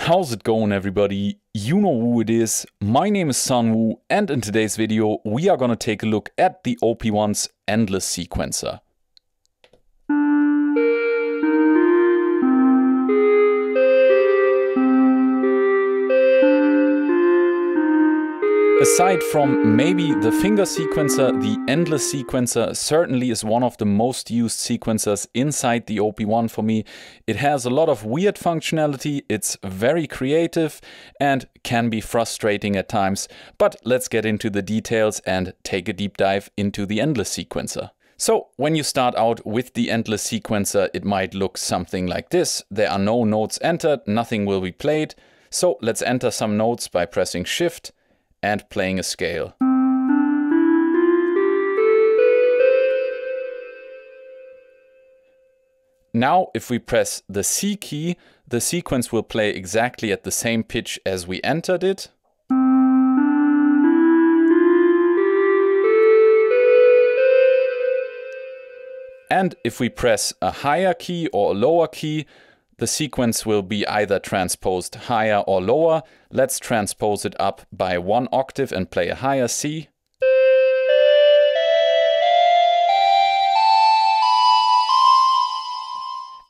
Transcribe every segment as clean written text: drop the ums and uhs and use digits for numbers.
How's it going, everybody? You know who it is. My name is Sunwoo, and in today's video we are gonna take a look at the OP-1's endless sequencer. Aside from maybe the finger sequencer, the endless sequencer certainly is one of the most used sequencers inside the OP-1 for me. It has a lot of weird functionality, it's very creative and can be frustrating at times. But let's get into the details and take a deep dive into the endless sequencer. So when you start out with the endless sequencer, it might look something like this. There are no notes entered, nothing will be played. So let's enter some notes by pressing Shift and playing a scale. Now, if we press the C key, the sequence will play exactly at the same pitch as we entered it. And if we press a higher key or a lower key, the sequence will be either transposed higher or lower. Let's transpose it up by 1 octave and play a higher C.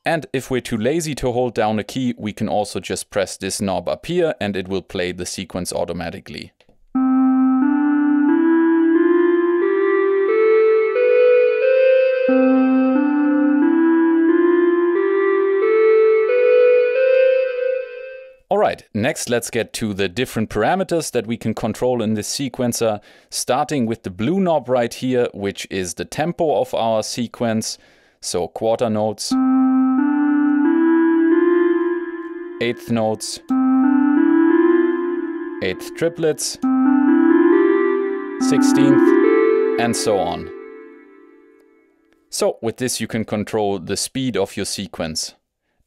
And if we're too lazy to hold down a key, we can also just press this knob up here and it will play the sequence automatically. Alright, next let's get to the different parameters that we can control in this sequencer, starting with the blue knob right here, which is the tempo of our sequence, so quarter notes, eighth notes, eighth triplets, 16th, and so on. So with this you can control the speed of your sequence.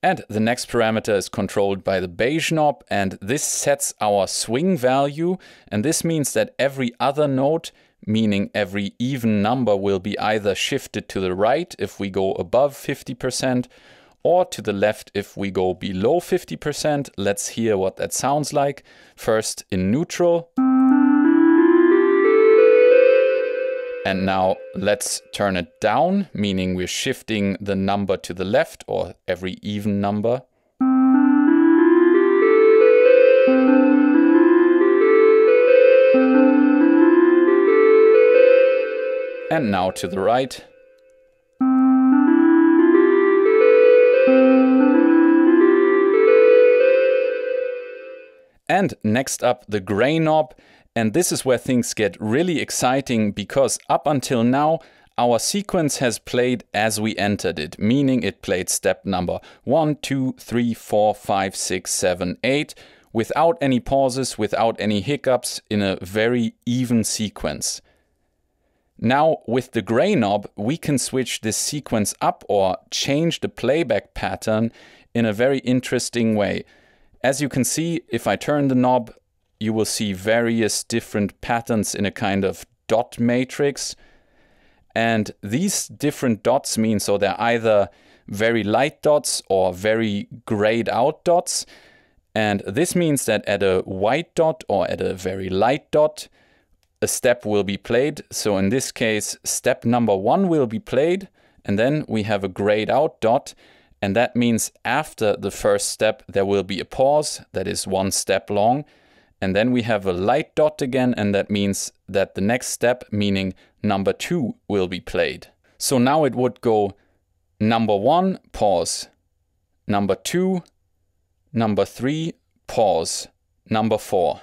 And the next parameter is controlled by the beige knob, and this sets our swing value, and this means that every other note, meaning every even number, will be either shifted to the right if we go above 50% or to the left if we go below 50%. Let's hear what that sounds like. First in neutral. And now let's turn it down, meaning we're shifting the number to the left, or every even number. And now to the right. And next up, the gray knob. And this is where things get really exciting, because up until now our sequence has played as we entered it, meaning it played step number 1, 2, 3, 4, 5, 6, 7, 8 without any pauses, without any hiccups, in a very even sequence. Now with the gray knob we can switch this sequence up or change the playback pattern in a very interesting way. As you can see, if I turn the knob, you will see various different patterns in a kind of dot matrix. And these different dots mean, so they're either very light dots or very grayed out dots. And this means that at a white dot or at a very light dot, a step will be played. So in this case, step number 1 will be played, and then we have a grayed out dot. And that means after the first step, there will be a pause that is 1 step long. And then we have a light dot again, and that means that the next step, meaning number 2, will be played. So now it would go number 1, pause, number 2, number 3, pause, number 4.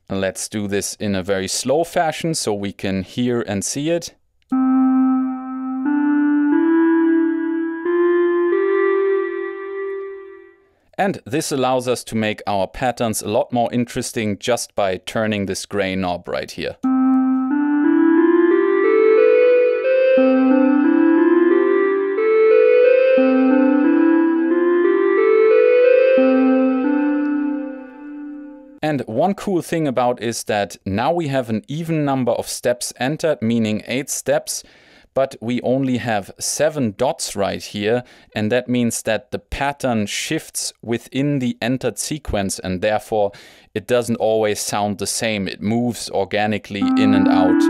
And let's do this in a very slow fashion so we can hear and see it. And this allows us to make our patterns a lot more interesting just by turning this gray knob right here. And one cool thing about is that now we have an even number of steps entered, meaning 8 steps, but we only have 7 dots right here, and that means that the pattern shifts within the entered sequence, and therefore it doesn't always sound the same. It moves organically in and out.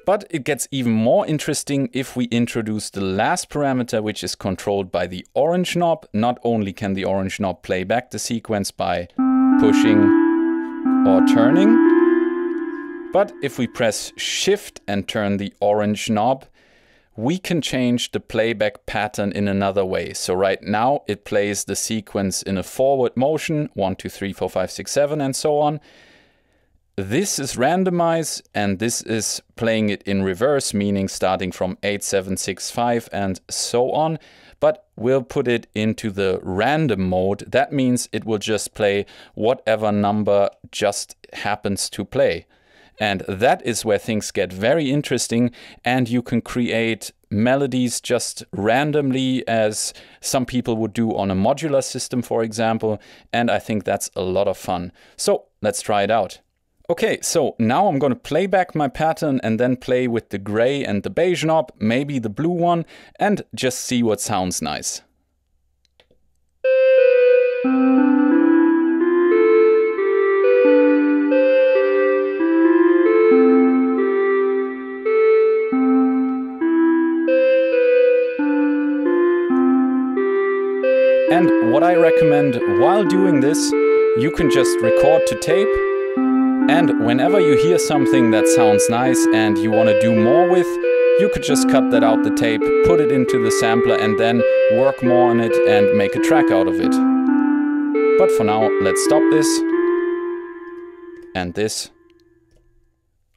But it gets even more interesting if we introduce the last parameter, which is controlled by the orange knob. Not only can the orange knob play back the sequence by pushing or turning, but if we press Shift and turn the orange knob, we can change the playback pattern in another way. So right now it plays the sequence in a forward motion, 1, 2, 3, 4, 5, 6, 7, and so on. This is randomized, and this is playing it in reverse, meaning starting from 8, 7, 6, 5, and so on. But we'll put it into the random mode. That means it will just play whatever number just happens to play. And that is where things get very interesting, and you can create melodies just randomly, as some people would do on a modular system, for example. And I think that's a lot of fun. So let's try it out. Okay, so now I'm going to play back my pattern and then play with the gray and the beige knob, maybe the blue one, and just see what sounds nice. And what I recommend while doing this, you can just record to tape. And whenever you hear something that sounds nice and you want to do more with, you could just cut that out the tape, put it into the sampler, and then work more on it and make a track out of it. But for now, let's stop this and this.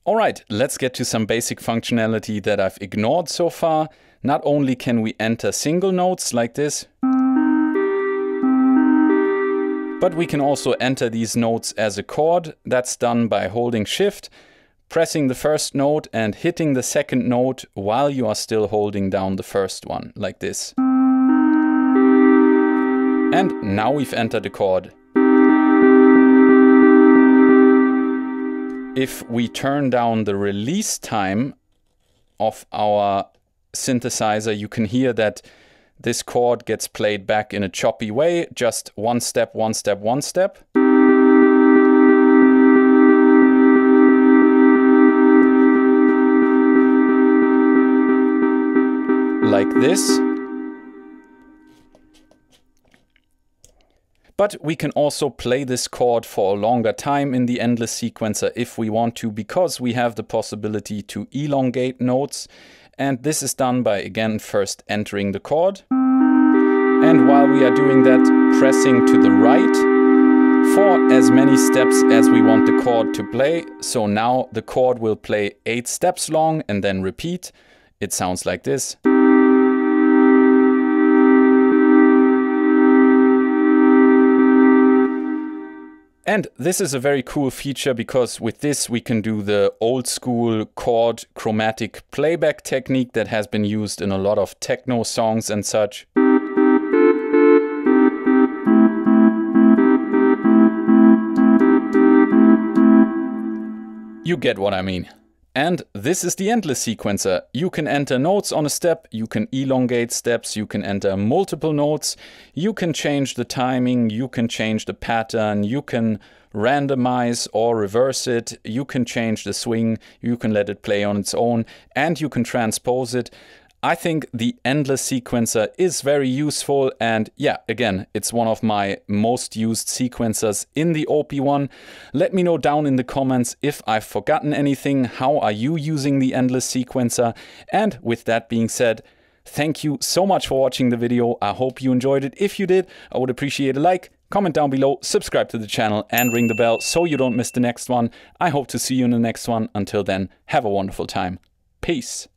Alright, let's get to some basic functionality that I've ignored so far. Not only can we enter single notes like this, but we can also enter these notes as a chord. That's done by holding Shift, pressing the first note and hitting the second note while you are still holding down the first one, like this. And now we've entered a chord. If we turn down the release time of our synthesizer, you can hear that this chord gets played back in a choppy way, just one step, one step, one step. Like this. But we can also play this chord for a longer time in the endless sequencer if we want to, because we have the possibility to elongate notes. And this is done by, again, first entering the chord. And while we are doing that, pressing to the right for as many steps as we want the chord to play. So now the chord will play 8 steps long and then repeat. It sounds like this. And this is a very cool feature, because with this we can do the old school chord chromatic playback technique that has been used in a lot of techno songs and such. You get what I mean. And this is the endless sequencer. You can enter notes on a step, you can elongate steps, you can enter multiple notes, you can change the timing, you can change the pattern, you can randomize or reverse it, you can change the swing, you can let it play on its own, and you can transpose it. I think the endless sequencer is very useful, and yeah, again, it's one of my most used sequencers in the OP-1. Let me know down in the comments if I've forgotten anything. How are you using the endless sequencer? And with that being said, thank you so much for watching the video. I hope you enjoyed it. If you did, I would appreciate a like, comment down below, subscribe to the channel, and ring the bell so you don't miss the next one. I hope to see you in the next one. Until then, have a wonderful time. Peace.